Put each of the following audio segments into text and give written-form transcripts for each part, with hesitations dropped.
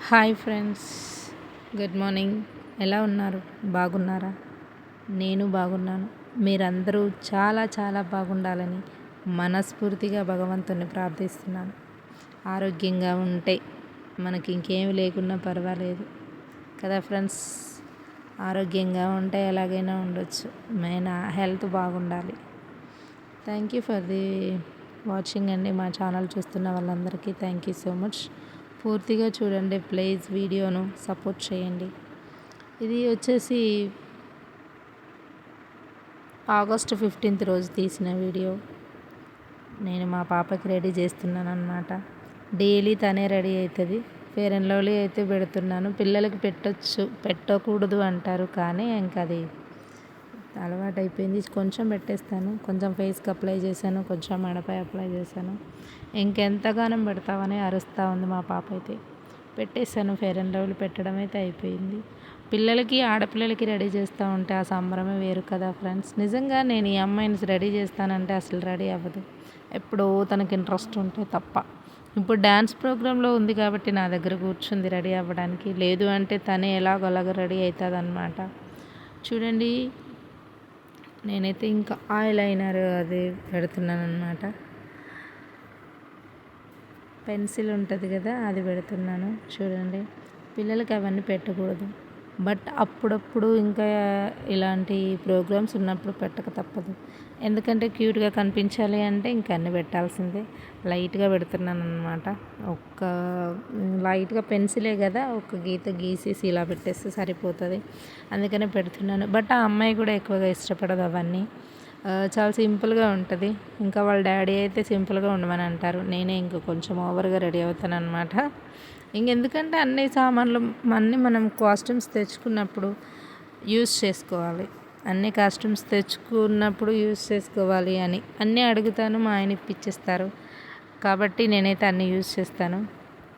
Hi friends, good morning. ఎలా ఉన్నారు? బాగున్నారా? నేను బాగున్నాను. మీరందరూ చాలా చాలా బాగుండాలని మనస్ఫూర్తిగా భగవంతుని ప్రార్థిస్తున్నాను. ఆరోగ్యంగా ఉంటే మనకి ఇంకేమి లేకున్నా పర్వాలేదు కదా ఫ్రెండ్స్. ఆరోగ్యంగా ఉంటే ఎలాగైనా ఉండొచ్చు. మెయిన్ హెల్త్ బాగుండాలి. Thank you for the watching అండి. మా ఛానల్ చూస్తున్న వాళ్ళందరికీ థ్యాంక్ యూ సో మచ్. పూర్తిగా చూడండి ప్లీజ్, వీడియోను సపోర్ట్ చేయండి. ఇది వచ్చేసి ఆగస్టు 15th రోజు తీసిన వీడియో. నేను మా పాపకి రెడీ చేస్తున్నాను అన్నమాట. డైలీ తనే రెడీ అవుతుంది. ఫెయిర్ అండ్ లవ్లీ అయితే పెడుతున్నాను. పిల్లలకి పెట్టకూడదు అంటారు, కానీ ఇంకా అది అలవాటు అయిపోయింది. కొంచెం పెట్టేస్తాను, కొంచెం ఫేస్కి అప్లై చేశాను, కొంచెం మెడపై అప్లై చేశాను. ఇంకెంతగానం పెడతామని అరుస్తూ ఉంది మా పాప అయితే. పెట్టేశాను, ఫెయిర్ అండ్ లవ్లీ పెట్టడం అయితే అయిపోయింది. పిల్లలకి, ఆడపిల్లలకి రెడీ చేస్తూ ఉంటే ఆ సంబరమే వేరు కదా ఫ్రెండ్స్. నిజంగా నేను ఈ అమ్మాయిని రెడీ చేస్తానంటే అసలు రెడీ అవ్వదు, ఎప్పుడో తనకి ఇంట్రెస్ట్ ఉంటే తప్ప. ఇప్పుడు డ్యాన్స్ ప్రోగ్రాంలో ఉంది కాబట్టి నా దగ్గర కూర్చుంది రెడీ అవ్వడానికి. లేదు అంటే తనే ఎలాగోలాగ రెడీ అవుతుంది అన్నమాట. చూడండి, నేనైతే ఇంకా ఆయిల్ లైనర్ అది పెడుతున్నాను అన్నమాట. పెన్సిల్ ఉంటుంది కదా, అది పెడుతున్నాను. చూడండి, పిల్లలకి అవన్నీ పెట్టకూడదు, బట్ అప్పుడప్పుడు ఇంకా ఇలాంటి ప్రోగ్రామ్స్ ఉన్నప్పుడు పెట్టక తప్పదు. ఎందుకంటే క్యూట్గా కనిపించాలి అంటే ఇంకా అన్నీ పెట్టాల్సిందే. లైట్గా పెడుతున్నాను అనమాట. ఒక్క లైట్గా పెన్సిలే కదా, ఒక గీత గీసేసి ఇలా పెట్టేస్తే సరిపోతుంది. అందుకనే పెడుతున్నాను. బట్ ఆ అమ్మాయి కూడా ఎక్కువగా ఇష్టపడదు అవన్నీ. చాలా సింపుల్గా ఉంటుంది. ఇంకా వాళ్ళ డాడీ అయితే సింపుల్గా ఉండమని అంటారు. నేనే ఇంక కొంచెం ఓవర్గా రెడీ అవుతాను అనమాట. ఇంకెందుకంటే అన్ని సామాన్లు అన్నీ మనం కాస్ట్యూమ్స్ తెచ్చుకున్నప్పుడు యూస్ చేసుకోవాలి. అన్ని కాస్ట్యూమ్స్ తెచ్చుకున్నప్పుడు యూస్ చేసుకోవాలి అని అన్నీ అడుగుతాను. మా ఆయన ఇప్పించేస్తారు కాబట్టి నేనైతే అన్నీ యూస్ చేస్తాను.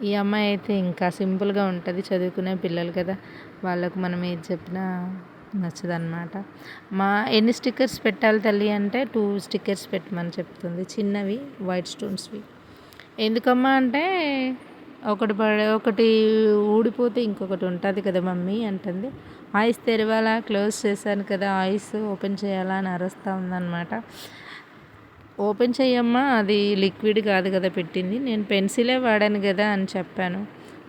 ఈ అమ్మాయి అయితే ఇంకా సింపుల్గా ఉంటుంది. చదువుకునే పిల్లలు కదా, వాళ్ళకు మనం ఏది చెప్పినా నచ్చదన్నమాట. ఎన్ని స్టిక్కర్స్ పెట్టాలి తల్లి అంటే 2 స్టిక్కర్స్ పెట్టమని చెప్తుంది, చిన్నవి వైట్ స్టోన్స్వి. ఎందుకమ్మా అంటే ఒకటి ఊడిపోతే ఇంకొకటి ఉంటుంది కదా మమ్మీ అంటుంది. ఐస్ తెరవాలా, క్లోజ్ చేశాను కదా, ఐస్ ఓపెన్ చేయాలా అని అరుస్తూ ఉందన్నమాట. ఓపెన్ చెయ్యమ్మా, అది లిక్విడ్ కాదు కదా పెట్టింది, నేను పెన్సిలే వాడాను కదా అని చెప్పాను.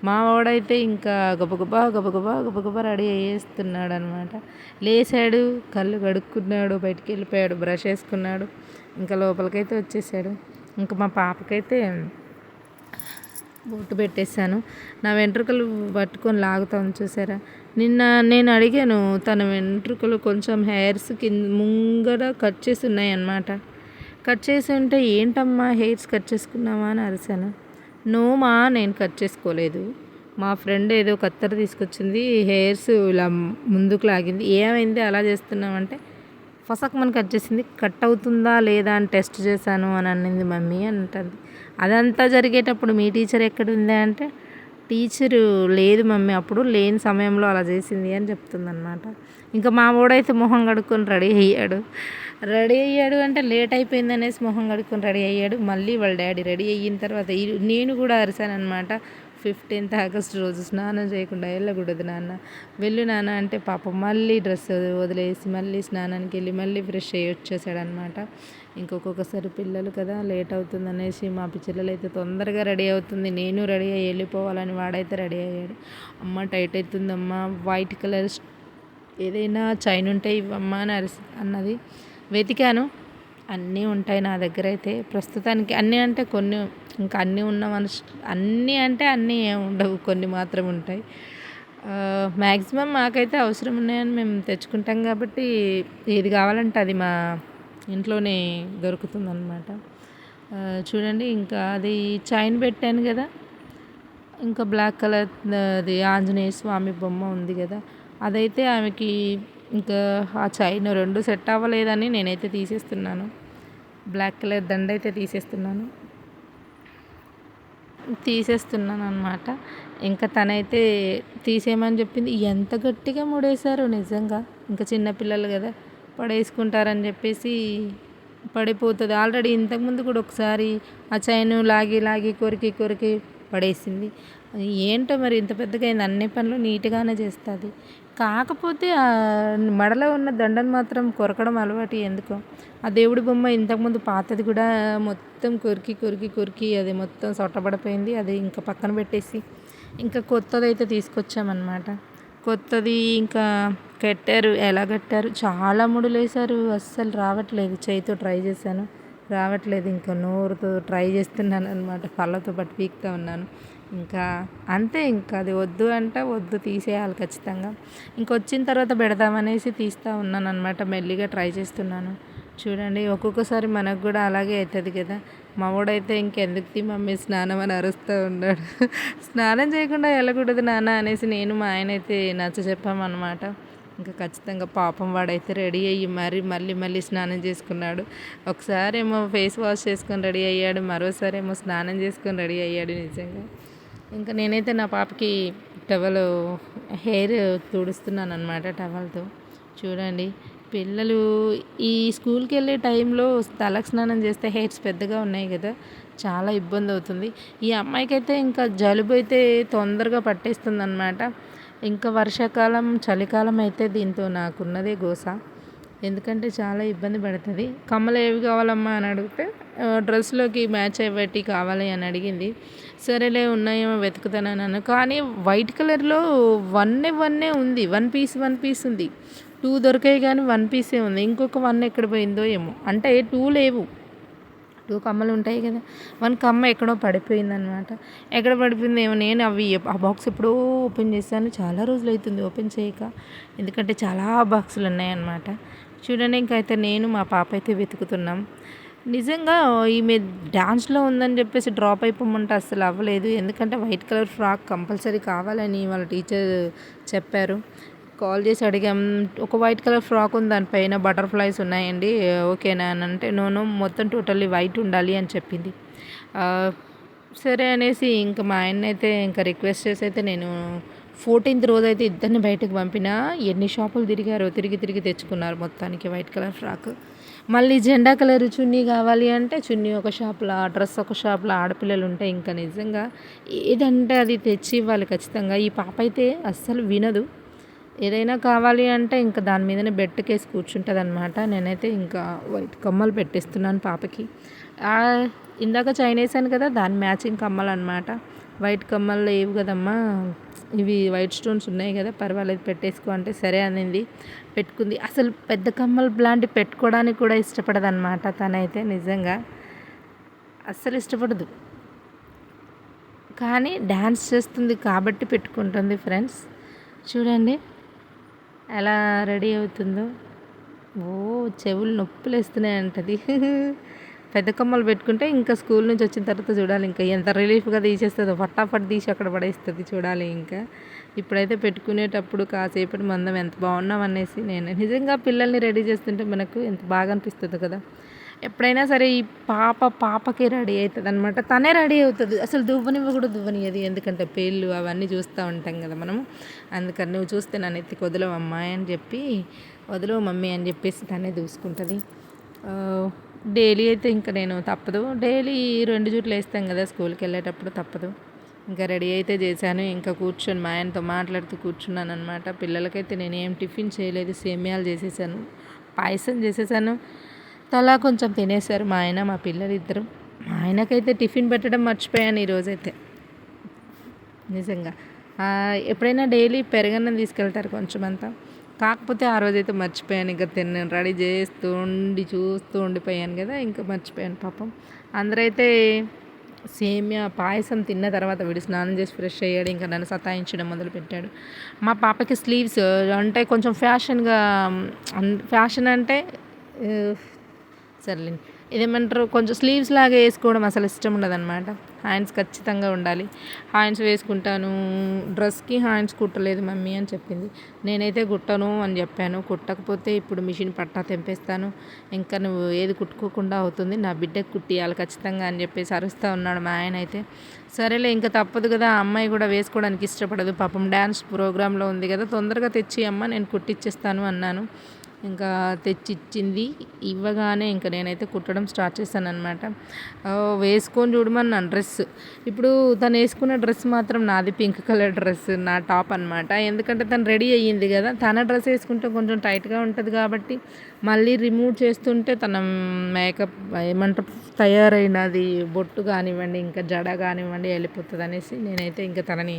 మా వాడైతే ఇంకా గబగబా గబగబా గబగబా రెడీ అయ్యేస్తున్నాడు అనమాట. లేచాడు, కళ్ళు కడుక్కున్నాడు, బయటికి వెళ్ళిపోయాడు, బ్రష్ వేసుకున్నాడు, ఇంకా లోపలికైతే వచ్చేసాడు. ఇంకా మా పాపకైతే బొట్టు పెట్టేశాను. నా వెంట్రుకలు పట్టుకొని లాగుతాను చూసారా. నిన్న నేను అడిగాను, తన వెంట్రుకలు కొంచెం హెయిర్స్ కింద ముంగడ కట్ చేసి ఉన్నాయి అన్నమాట. కట్ చేసి ఉంటే ఏంటమ్మా హెయిర్స్ కట్ చేసుకున్నావా అని అరిశాను. నోమా, నేను కట్ చేసుకోలేదు, మా ఫ్రెండ్ ఏదో కత్తెర తీసుకొచ్చింది, హెయిర్స్ ఇలా ముందుకు లాగింది, ఏమైంది అలా చేస్తున్నామంటే ఫసక్ కట్ చేసింది, కట్ అవుతుందా లేదా అని టెస్ట్ చేశాను అని అనింది మమ్మీ అంటుంది. అదంతా జరిగేటప్పుడు మీ టీచర్ ఎక్కడుంది అంటే, టీచరు లేదు మమ్మీ, అప్పుడు లేని సమయంలో అలా చేసింది అని చెప్తుందన్నమాట. ఇంకా మా వాడైతే మొహం కడుక్కొని రెడీ అయ్యాడు అంటే లేట్ అయిపోయింది అనేసి మొహం కడుక్కొని రెడీ అయ్యాడు. మళ్ళీ వాళ్ళ డాడీ రెడీ అయిన తర్వాత నేను కూడా అరిశానమాట. 15th ఆగస్ట్ రోజు స్నానం చేయకుండా వెళ్ళకూడదు నాన్న, వెళ్ళు నాన్న అంటే పాపం మళ్ళీ డ్రెస్ వదిలేసి మళ్ళీ స్నానానికి వెళ్ళి మళ్ళీ ఫ్రెష్ అయ్యి వచ్చేసాడనమాట. ఇంకొకసారి పిల్లలు కదా లేట్ అవుతుంది అనేసి మా పిల్లలు అయితే తొందరగా రెడీ అవుతుంది, నేను రెడీ అయ్యి వెళ్ళిపోవాలని వాడైతే రెడీ అయ్యాడు. అమ్మ టైట్ అవుతుందమ్మా, వైట్ కలర్ ఏదైనా చైన్ ఉంటే ఇవ్వమ్మా అని అన్నది. వెతికాను, అన్నీ ఉంటాయి నా దగ్గర అయితే ప్రస్తుతానికి. అన్నీ అంటే కొన్ని, ఇంకా అన్నీ అన్నీ అంటే అన్నీ ఏమి ఉండవు, కొన్ని మాత్రం ఉంటాయి. మ్యాక్సిమం మాకైతే అవసరం ఉన్నాయని మేము తెచ్చుకుంటాం కాబట్టి ఏది కావాలంటే అది మా ఇంట్లోనే దొరుకుతుందన్నమాట. చూడండి, ఇంకా అది చైన్ పెట్టాను కదా, ఇంకా బ్లాక్ కలర్ అది ఆంజనేయ స్వామి బొమ్మ ఉంది కదా, అదైతే ఆమెకి ఇంకా ఆ చైన్ 2 సెట్ అవ్వలేదని నేనైతే తీసేస్తున్నాను. బ్లాక్ కలర్ దండ అయితే తీసేస్తున్నాను అనమాట. ఇంకా తనైతే తీసేయమని చెప్పింది. ఎంత గట్టిగా ముడేశారో నిజంగా. ఇంకా చిన్నపిల్లలు కదా, పడేసుకుంటారని చెప్పేసి పడిపోతుంది. ఆల్రెడీ ఇంతకుముందు కూడా ఒకసారి ఆ చైన్ లాగి కొరికి పడేసింది. ఏంటో మరి ఇంత పెద్దగా అయింది, అన్ని పనులు నీట్‌గానే చేస్తది. కాకపోతే మెడలో ఉన్న దండను మాత్రం కొరకడం అలవాటు ఎందుకో. ఆ దేవుడి బొమ్మ ఇంతకుముందు పాతది కూడా మొత్తం కొరికి, కొరికి, కొరికి అది మొత్తం సొట్టబడిపోయింది. అది ఇంకా పక్కన పెట్టేసి ఇంకా కొత్తదైతే తీసుకొచ్చామన్నమాట. కొత్తది ఇంకా కట్టారు. ఎలా కట్టారు, చాలా ముడులేశారు. అస్సలు రావట్లేదు. చేయితో ట్రై చేశాను, రావట్లేదు. ఇంకా నోరుతో ట్రై చేస్తున్నాను అనమాట. పళ్ళతో పాటు పీకుతా ఉన్నాను. ఇంకా అంతే, ఇంకా అది వద్దు అంటే వద్దు, తీసేయాలి ఖచ్చితంగా. ఇంకొచ్చిన తర్వాత పెడదామనేసి తీస్తూ ఉన్నాను అనమాట. మెల్లిగా ట్రై చేస్తున్నాను. చూడండి, ఒక్కొక్కసారి మనకు కూడా అలాగే అవుతుంది కదా. మా వాడైతే ఇంకెందుకు తీ మమ్మీ స్నానం అని అరుస్తూ ఉన్నాడు. స్నానం చేయకుండా వెళ్ళకూడదు నాన్న అనేసి నేను మా ఆయన అయితే నచ్చ చెప్పామన్నమాట. ఇంకా ఖచ్చితంగా పాపం వాడైతే రెడీ అయ్యి మళ్ళీ మళ్ళీ స్నానం చేసుకున్నాడు. ఒకసారి ఏమో ఫేస్ వాష్ చేసుకొని రెడీ అయ్యాడు, మరోసారి ఏమో స్నానం చేసుకొని రెడీ అయ్యాడు నిజంగా. ఇంకా నేనైతే నా పాపకి టవల్ హెయిర్ తుడుస్తున్నాను అనమాట టవల్తో. చూడండి, పిల్లలు ఈ స్కూల్కి వెళ్ళే టైంలో తలకు స్నానం చేస్తే హెయిర్స్ పెద్దగా ఉన్నాయి కదా, చాలా ఇబ్బంది అవుతుంది. ఈ అమ్మాయికైతే ఇంకా జలుబు అయితే తొందరగా పట్టేస్తుంది అనమాట. ఇంకా వర్షాకాలం చలికాలం అయితే దీంతో నాకున్నదే గోస. ఎందుకంటే చాలా ఇబ్బంది పడుతుంది. కమ్మలు ఏవి కావాలమ్మా అని అడిగితే డ్రెస్లోకి మ్యాచ్ అయ్యేటి కావాలి అని అడిగింది. సరేలే ఉన్నాయేమో వెతుకుతానన్నాను. కానీ వైట్ కలర్లో వన్నే ఉంది. వన్ పీస్ ఉంది. 2 దొరికాయి కానీ 1 పీసే ఉంది. ఇంకొక 1 ఎక్కడ పోయిందో ఏమో. అంటే 2 లేవు. 2 కమ్మలు ఉంటాయి కదా, 1 కమ్మ ఎక్కడో పడిపోయిందనమాట. ఎక్కడ పడిపోయింది ఏమో. నేను ఆ బాక్స్ ఎప్పుడో ఓపెన్ చేశాను. చాలా రోజులు అవుతుంది ఓపెన్ చేయక. ఎందుకంటే చాలా బాక్సులు ఉన్నాయన్నమాట. చూడండి, ఇంకైతే నేను మా పాప అయితే వెతుకుతున్నాం. నిజంగా ఈమె డాన్స్లో ఉందని చెప్పేసి డ్రాప్ అయిపోమంటే అస్సలు అవ్వలేదు. ఎందుకంటే వైట్ కలర్ ఫ్రాక్ కంపల్సరీ కావాలని వాళ్ళ టీచర్ చెప్పారు. కాల్ చేసి అడిగాం. ఒక వైట్ కలర్ ఫ్రాక్ ఉంది, దానిపైన బటర్ఫ్లైస్ ఉన్నాయండి, ఓకేనా అని అంటే నో మొత్తం టోటల్లీ వైట్ ఉండాలి అని చెప్పింది. సరే అనేసి ఇంకా మా ఆయన అయితే ఇంకా రిక్వెస్ట్ చేసి అయితే నేను 14th రోజు అయితే ఇద్దరిని బయటకు పంపిన. ఎన్ని షాపులు తిరిగారో, తిరిగి తెచ్చుకున్నారు మొత్తానికి వైట్ కలర్ ఫ్రాక్. మళ్ళీ జెండా కలర్ చున్నీ కావాలి అంటే చున్నీ ఒక షాప్లో, డ్రెస్ ఒక షాప్లో. ఆడపిల్లలు ఉంటే ఇంకా నిజంగా ఏదంటే అది తెచ్చి ఇవ్వాలి ఖచ్చితంగా. ఈ పాప అయితే అస్సలు వినదు. ఏదైనా కావాలి అంటే ఇంకా దాని మీదనే బెట్టుకేసి కూర్చుంటుంది అనమాట. నేనైతే ఇంకా వైట్ కమ్మలు పెట్టిస్తున్నాను పాపకి. ఇందాక చైన్ వేసాను కదా, దాని మ్యాచింగ్ కమ్మలు అనమాట. వైట్ కమ్మలు లేవు కదమ్మా, ఇవి వైట్ స్టోన్స్ ఉన్నాయి కదా, పర్వాలేదు పెట్టేసుకో అంటే సరే అనింది. పెట్టుకుంది. అసలు పెద్ద కమ్మలు లాంటివి పెట్టుకోవడానికి కూడా ఇష్టపడదు అనమాట తనైతే. నిజంగా అస్సలు ఇష్టపడదు, కానీ డ్యాన్స్ చేస్తుంది కాబట్టి పెట్టుకుంటుంది. ఫ్రెండ్స్ చూడండి ఎలా రెడీ అవుతుందో. చెవులు నొప్పులు వేస్తున్నాయి అంటది. పెద్ద కమ్మలు పెట్టుకుంటే ఇంకా స్కూల్ నుంచి వచ్చిన తర్వాత చూడాలి ఇంకా ఎంత రిలీఫ్గా తీసేస్తుందో. ఫటాఫట్ తీసి అక్కడ పడేస్తుంది. చూడాలి ఇంకా. ఇప్పుడైతే పెట్టుకునేటప్పుడు కాసేపటి మందం ఎంత బాగున్నాం అనేసి నేను నిజంగా పిల్లల్ని రెడీ చేస్తుంటే మనకు ఎంత బాగా అనిపిస్తుంది కదా. ఎప్పుడైనా సరే ఈ పాపకి రెడీ అవుతుంది అనమాట. తనే రెడీ అవుతుంది. అసలు దువ్వనివ్వ కూడా దువ్వనియది. ఎందుకంటే పేర్లు అవన్నీ చూస్తూ ఉంటాం కదా మనము. అందుకని నువ్వు చూస్తే నన్ను ఎత్తికి వదలవు అమ్మాయి అని చెప్పి, వదలవు మమ్మీ అని చెప్పేసి తనే చూసుకుంటుంది. డైలీ అయితే ఇంకా నేను తప్పదు, డైలీ 2 జుట్లు వేస్తాం కదా స్కూల్కి వెళ్ళేటప్పుడు, తప్పదు. ఇంకా రెడీ అయితే చేశాను. ఇంకా కూర్చొని మా ఆయనతో మాట్లాడుతూ కూర్చున్నాను అనమాట. పిల్లలకైతే నేను ఏం టిఫిన్ చేయలేదు, సేమియాలు చేసేసాను, పాయసం చేసేసాను. తలా కొంచెం తినేశారు మా ఆయన మా పిల్లలు ఇద్దరు. మా ఆయనకైతే టిఫిన్ పెట్టడం మర్చిపోయాను ఈరోజైతే నిజంగా. ఎప్పుడైనా డైలీ పెరగన్నం తీసుకెళ్తారు కొంచెం అంతా, కాకపోతే ఆ రోజైతే మర్చిపోయాను. ఇంకా తిన్నాను, రెడీ చూస్తూ ఉండిపోయాను కదా, ఇంకా మర్చిపోయాను పాపం. అందరైతే సేమియా పాయసం తిన్న తర్వాత వీడు స్నానం చేసి ఫ్రెష్ అయ్యాడు. ఇంకా నన్ను సతాయించడం మొదలుపెట్టాడు. మా పాపకి స్లీవ్స్ అంటే కొంచెం ఫ్యాషన్ అంటే సర్లేండి, ఇదేమంటారు, కొంచెం స్లీవ్స్ లాగా వేసుకోవడం అసలు ఇష్టం ఉండదన్నమాట. హ్యాండ్స్ ఖచ్చితంగా ఉండాలి. హ్యాండ్స్ వేసుకుంటాను, డ్రెస్కి హ్యాండ్స్ కుట్టలేదు మమ్మీ అని చెప్పింది. నేనైతే కుట్టను అని చెప్పాను. కుట్టకపోతే ఇప్పుడు మిషన్ పట్టా తెంపేస్తాను, ఇంకా నువ్వు ఏది కుట్టుకోకుండా అవుతుంది, నా బిడ్డకి కుట్టియాలి ఖచ్చితంగా అని చెప్పేసి అరుస్తూ ఉన్నాడు మా ఆయన అయితే. సరేలే ఇంకా తప్పదు కదా, ఆ అమ్మాయి కూడా వేసుకోవడానికి ఇష్టపడదు పాపం. డ్యాన్స్ ప్రోగ్రాంలో ఉంది కదా, తొందరగా తెచ్చి అమ్మ నేను కుట్టిచ్చేస్తాను అన్నాను. ఇంకా తెచ్చిచ్చింది. ఇవ్వగానే ఇంకా నేనైతే కుట్టడం స్టార్ట్ చేశాననమాట. వేసుకొని చూడమన్నాను డ్రెస్. ఇప్పుడు తను వేసుకున్న డ్రెస్ మాత్రం నాది పింక్ కలర్ డ్రెస్, నా టాప్ అనమాట. ఎందుకంటే తను రెడీ అయ్యింది కదా, తన డ్రెస్ వేసుకుంటే కొంచెం టైట్గా ఉంటుంది కాబట్టి మళ్ళీ రిమూవ్ చేస్తుంటే తన మేకప్ ఏమంటారు తయారైనది బొట్టు కానివ్వండి, ఇంకా జడ కానివ్వండి వెళ్ళిపోతుంది అనేసి నేనైతే ఇంకా తనని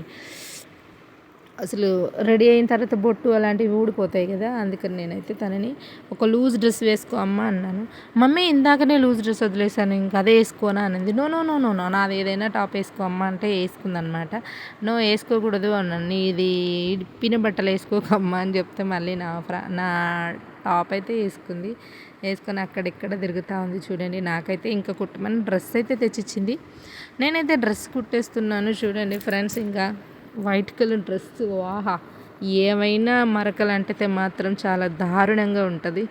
అసలు రెడీ అయిన తర్వాత బొట్టు అలాంటివి ఊడిపోతాయి కదా, అందుకని నేనైతే తనని ఒక లూజ్ డ్రెస్ వేసుకో అమ్మ అన్నాను. మమ్మీ ఇందాకనే లూజ్ డ్రెస్ వదిలేసాను, ఇంకా అదే వేసుకోనా అనింది. No no no no no నాది ఏదైనా టాప్ వేసుకో అమ్మ అంటే వేసుకుందనమాట. నో వేసుకోకూడదు అన్నాను. ఇది ఇప్పిన బట్టలు వేసుకోకమ్మా అని చెప్తే మళ్ళీ నా టాప్ అయితే వేసుకుంది. వేసుకొని అక్కడిక్కడ తిరుగుతూ ఉంది చూడండి. నాకైతే ఇంకా కుట్టమని డ్రెస్ అయితే తెచ్చిచ్చింది. నేనైతే డ్రెస్ కుట్టేస్తున్నాను చూడండి ఫ్రెండ్స్. ఇంకా వైట్ కలర్ డ్రెస్ వాహా, ఏమైనా మరకలు అంటితే మాత్రం చాలా దారుణంగా ఉంటుంది.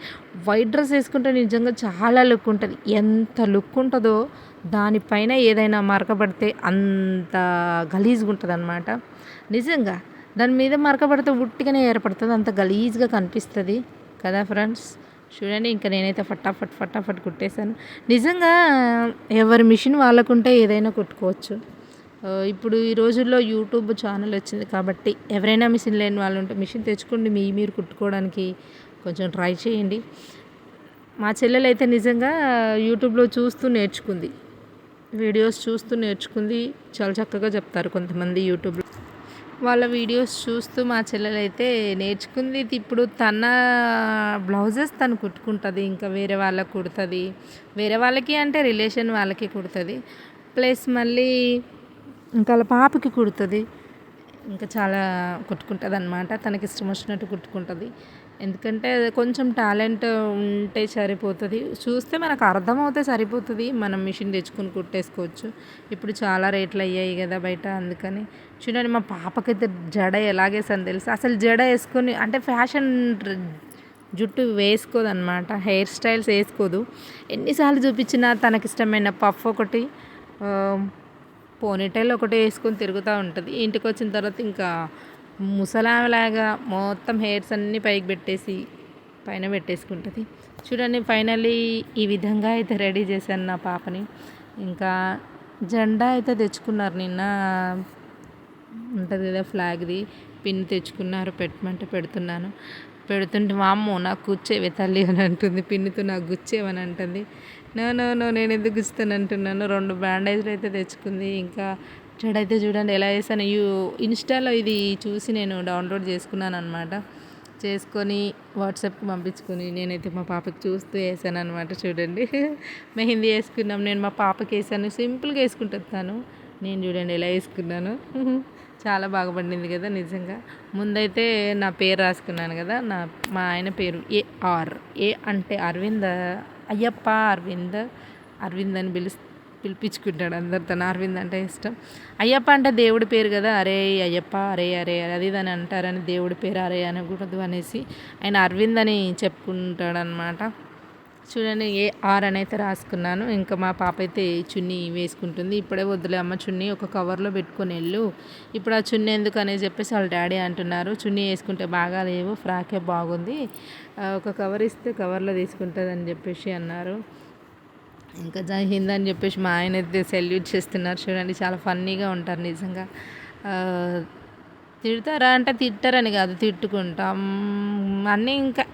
వైట్ డ్రెస్ వేసుకుంటే నిజంగా చాలా లుక్ ఉంటుంది. ఎంత లుక్ ఉంటుందో దానిపైన ఏదైనా మరక పడితే అంత గలీజ్గా ఉంటుంది అనమాట. నిజంగా దాని మీద మరక పడితే ఉట్టిగానే ఏర్పడుతుంది, అంత గలీజ్గా కనిపిస్తుంది కదా ఫ్రెండ్స్. చూడండి ఇంకా నేనైతే ఫటాఫట్ కుట్టేశాను. నిజంగా ఎవరి మిషన్ వాళ్ళకుంటే ఏదైనా కుట్టుకోవచ్చు. ఇప్పుడు ఈ రోజుల్లో యూట్యూబ్ ఛానల్ వచ్చింది కాబట్టి ఎవరైనా మిషన్ లేని వాళ్ళు ఉంటే మిషన్ తెచ్చుకోండి, మీరు కుట్టుకోవడానికి కొంచెం ట్రై చేయండి. మా చెల్లెలు అయితే నిజంగా యూట్యూబ్లో చూస్తూ నేర్చుకుంది, వీడియోస్ చూస్తూ నేర్చుకుంది. చాలా చక్కగా చెప్తారు కొంతమంది యూట్యూబ్లో, వాళ్ళ వీడియోస్ చూస్తూ మా చెల్లెలు అయితే నేర్చుకుంది. ఇప్పుడు తన బ్లౌజెస్ తను కుట్టుకుంటుంది, ఇంకా వేరే వాళ్ళకి కుడుతుంది. వేరే వాళ్ళకి అంటే రిలేషన్ వాళ్ళకి కుడుతుంది, ప్లస్ మళ్ళీ ఇంకా వాళ్ళ పాపకి కుడుతుంది. ఇంకా చాలా కుట్టుకుంటుంది అనమాట, తనకి ఇష్టం వచ్చినట్టు కుట్టుకుంటుంది. ఎందుకంటే కొంచెం టాలెంట్ ఉంటే సరిపోతుంది, చూస్తే మనకు అర్థమవుతే సరిపోతుంది. మనం మిషన్ తెచ్చుకొని కుట్టేసుకోవచ్చు. ఇప్పుడు చాలా రేట్లు అయ్యాయి కదా బయట, అందుకని చూడండి మా పాపకైతే జడ ఎలాగేసని తెలుసు. అసలు జడ వేసుకొని అంటే ఫ్యాషన్ జుట్టు వేసుకోదన్నమాట, హెయిర్ స్టైల్స్ వేసుకోదు. ఎన్నిసార్లు చూపించినా తనకిష్టమైన పఫ్ ఒకటి, పోనీటైల్ ఒకటి వేసుకొని తిరుగుతూ ఉంటుంది. ఇంటికి వచ్చిన తర్వాత ఇంకా ముసలామెలాగా మొత్తం హెయిర్స్ అన్నీ పైకి పెట్టేసి పైన పెట్టేసుకుంటుంది. చూడండి ఫైనల్లీ ఈ విధంగా అయితే రెడీ చేశాను నా పాపని. ఇంకా జెండా అయితే తెచ్చుకున్నారు నిన్న, ఉంటుంది కదా ఫ్లాగ్ది, పిన్ తెచ్చుకున్నారు, పెట్టమంటే పెడుతున్నాను. పెడుతుంటే మా అమ్మ నాకు గుచ్చేవే తల్లి అని అంటుంది, పిన్నితో నాకు గుచ్చేవని అంటుంది. నో నేను ఎందుకు గుచ్చుతాను అంటున్నాను. 2 బ్యాండేజ్లు అయితే తెచ్చుకుంది. ఇంకా జడైతే చూడండి ఎలా వేసాను. ఇన్స్టాలో ఇది చూసి నేను డౌన్లోడ్ చేసుకున్నాను అనమాట. చేసుకొని వాట్సాప్కి పంపించుకొని నేనైతే మా పాపకి చూస్తూ వేసాను అనమాట. చూడండి మెహందీ వేసుకున్నాం, నేను మా పాపకి వేసాను. సింపుల్గా వేసుకుంటుంది తను, నేను చూడండి ఎలా వేసుకున్నాను. చాలా బాగా పండింది కదా నిజంగా. ముందైతే నా పేరు రాసుకున్నాను కదా, మా ఆయన పేరు ఏఆర్, ఏ అంటే అరవింద్, అయ్యప్ప అరవింద్ అని పిలిపించుకుంటాడు అందరు. తన అరవింద్ అంటే ఇష్టం. అయ్యప్ప అంటే దేవుడి పేరు కదా, అరే అయ్యప్ప, అరే అది అని అంటారని దేవుడి పేరు అరే అనకూడదు అనేసి ఆయన అరవింద్ అని చెప్పుకుంటాడు అనమాట. చూడండి ఏఆర్ అని అయితే రాసుకున్నాను. ఇంకా మా పాప అయితే చున్నీ వేసుకుంటుంది. ఇప్పుడే వద్దులే అమ్మ చున్నీ ఒక కవర్లో పెట్టుకొని వెళ్ళు, ఇప్పుడు ఆ చున్నీ ఎందుకు అని చెప్పేసి వాళ్ళ డాడీ అంటున్నారు. చున్నీ వేసుకుంటే బాగా లేవు, ఫ్రాకే బాగుంది, ఒక కవర్ ఇస్తే కవర్లో తీసుకుంటుంది అని చెప్పేసి అన్నారు. ఇంకా జై హింద్ అని చెప్పేసి మా ఆయన అయితే సెల్యూట్ చేస్తున్నారు. చూడండి చాలా ఫన్నీగా ఉంటారు నిజంగా. తిడతారా అంటే తిట్టారని కాదు, తిట్టుకుంటాం అన్నీ, ఇంకా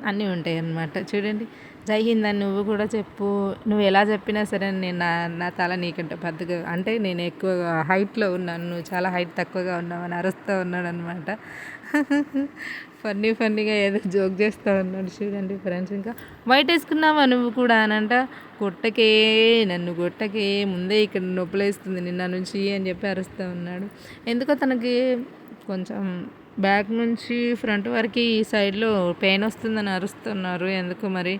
అన్నీ ఉంటాయి అన్నమాట. చూడండి జై హింద్ అని నువ్వు కూడా చెప్పు, నువ్వు ఎలా చెప్పినా సరే నేను నా తల నీకంటే పెద్దగా, అంటే నేను ఎక్కువ హైట్లో ఉన్నాను, నువ్వు చాలా హైట్ తక్కువగా ఉన్నావు అని అరుస్తూ ఉన్నాడు అనమాట. ఫన్నీగా ఏదో జోక్ చేస్తూ ఉన్నాడు చూడండి ఫ్రెండ్స్. ఇంకా వైట్ వేసుకున్నావా నువ్వు కూడా అని అంట. నన్ను కొట్టకే, ముందే ఇక్కడ నొప్పులేస్తుంది నిన్న నుంచి అని చెప్పి అరుస్తూ ఉన్నాడు. ఎందుకో తనకి కొంచెం బ్యాక్ నుంచి ఫ్రంట్ వరకు ఈ సైడ్లో పెయిన్ వస్తుందని అరుస్తున్నారు. ఎందుకు మరి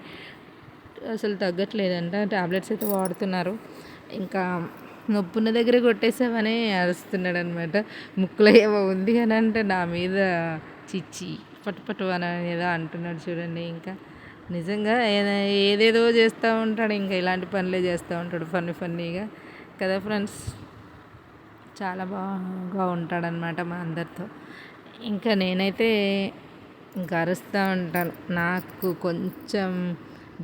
అసలు తగ్గట్లేదంట, టాబ్లెట్స్ అయితే వాడుతున్నారు. ఇంకా నొప్పున్న దగ్గర కొట్టేసావనే అరుస్తున్నాడు అనమాట. ముక్కులో ఏమో ఉంది అని అంటే నా మీద చిచ్చి పట్టు అని ఏదో అంటున్నాడు చూడండి. ఇంకా నిజంగా ఏదేదో చేస్తూ ఉంటాడు, ఇంకా ఇలాంటి పనులే చేస్తూ ఉంటాడు ఫన్నీగా కదా ఫ్రెండ్స్. చాలా బాగా ఉంటాడనమాట మా అందరితో. ఇంకా నేనైతే ఇంకా అరుస్తూ ఉంటాను. నాకు కొంచెం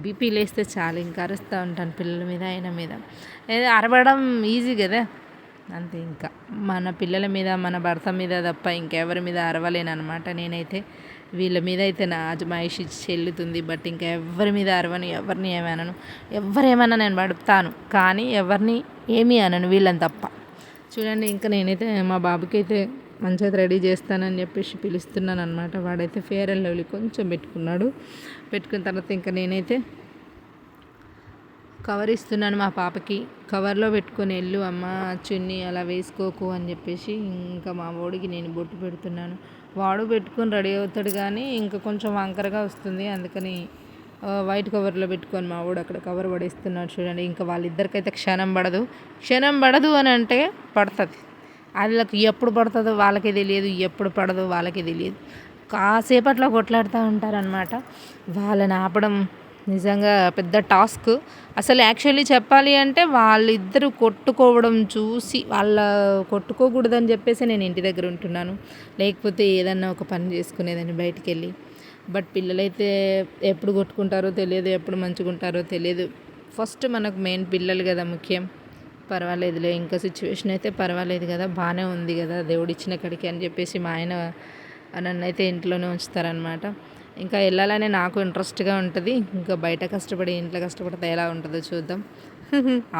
బీపీ లేస్తే చాలు ఇంకా అరుస్తూ ఉంటాను పిల్లల మీద, ఆయన మీద. ఏదో అరవడం ఈజీ కదా, అంతే. ఇంకా మన పిల్లల మీద, మన భర్త మీద తప్ప ఇంకెవరి మీద అరవలేనమాట నేనైతే. వీళ్ళ మీద అయితే నా అజమాయిషి చెల్లుతుంది. బట్ ఇంకా ఎవరి మీద అరవను, ఎవరిని ఏమనను. ఎవరేమన్నా నేను పడుతాను, కానీ ఎవరిని ఏమీ అనను వీళ్ళని తప్ప. చూడండి, ఇంకా నేనైతే మా బాబుకి అయితే మంచిగా రెడీ చేస్తానని చెప్పేసి పిలుస్తున్నాను అనమాట. వాడైతే ఫేర్ అండ్ లవ్లీ కొంచెం పెట్టుకున్న తర్వాత ఇంకా నేనైతే కవర్ ఇస్తున్నాను మా పాపకి. కవర్లో పెట్టుకొని వెళ్ళు అమ్మ, చున్నీ అలా వేసుకోకు అని చెప్పేసి ఇంకా మా వాడికి నేను బొట్టు పెడుతున్నాను. వాడు పెట్టుకొని రెడీ అవుతాడు, కానీ ఇంకా కొంచెం వంకరగా వస్తుంది. అందుకని వైట్ కవర్లో పెట్టుకొని మా వాడు అక్కడ కవర్ పడేస్తున్నాడు. చూడండి, ఇంకా వాళ్ళిద్దరికైతే క్షణం పడదు అని అంటే పడుతుంది. వాళ్ళకి ఎప్పుడు పడుతుందో వాళ్ళకే తెలియదు, ఎప్పుడు పడదో వాళ్ళకే తెలియదు. కాసేపట్లో కొట్లాడుతూ ఉంటారనమాట. వాళ్ళని ఆపడం నిజంగా పెద్ద టాస్క్. అసలు యాక్చువల్లీ చెప్పాలి అంటే వాళ్ళిద్దరూ కొట్టుకోవడం చూసి, కొట్టుకోకూడదని చెప్పేసి నేను ఇంటి దగ్గర ఉంటున్నాను. లేకపోతే ఏదన్నా ఒక పని చేసుకునేదాన్ని బయటికి వెళ్ళి. బట్ పిల్లలైతే ఎప్పుడు కొట్టుకుంటారో తెలియదు, ఎప్పుడు మంచిగా ఉంటారో తెలియదు. ఫస్ట్ మనకు మెయిన్ పిల్లలు కదా ముఖ్యం. పర్వాలేదులే, ఇంకా సిచ్యువేషన్ అయితే పర్వాలేదు కదా, బాగానే ఉంది కదా దేవుడిచ్చిన కాడికి అని చెప్పేసి మా ఆయన నన్నైతే ఇంట్లోనే ఉంచుతారనమాట. ఇంకా వెళ్ళాలనే నాకు ఇంట్రెస్ట్గా ఉంటుంది. ఇంకా బయట కష్టపడి ఇంట్లో కష్టపడితే ఎలా ఉంటుందో చూద్దాం.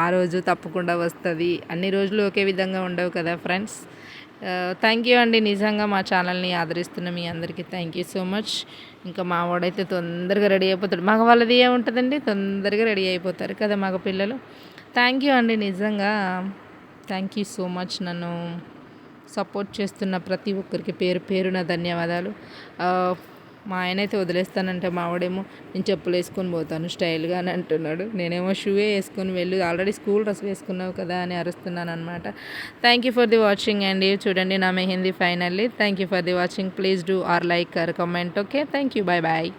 ఆ రోజు తప్పకుండా వస్తుంది. అన్ని రోజులు ఒకే విధంగా ఉండవు కదా ఫ్రెండ్స్. థ్యాంక్ యూ అండి, నిజంగా మా ఛానల్ని ఆదరిస్తున్న మీ అందరికీ థ్యాంక్ యూ సో మచ్. ఇంకా మా వాడైతే తొందరగా రెడీ అయిపోతాడు. మగవాళ్ళది ఏముంటుందండి, తొందరగా రెడీ అయిపోతారు కదా మగ పిల్లలు. థ్యాంక్ యూ అండి, నిజంగా థ్యాంక్ యూ సో మచ్. నన్ను సపోర్ట్ చేస్తున్న ప్రతి ఒక్కరికి పేరు పేరున ధన్యవాదాలు. మా ఆయన అయితే వదిలేస్తానంటే మావాడేమో నేను చెప్పులు వేసుకొని పోతాను స్టైల్గా అని అంటున్నాడు. నేనేమో షూవే వేసుకొని వెళ్ళు, ఆల్రెడీ స్కూల్ డ్రెస్ వేసుకున్నావు కదా అని అరుస్తున్నాను అనమాట. Thank you for the watching అండి. చూడండి నా mehndi finally. Thank you for the watching. Please do or like or comment. Okay, thank you, bye bye.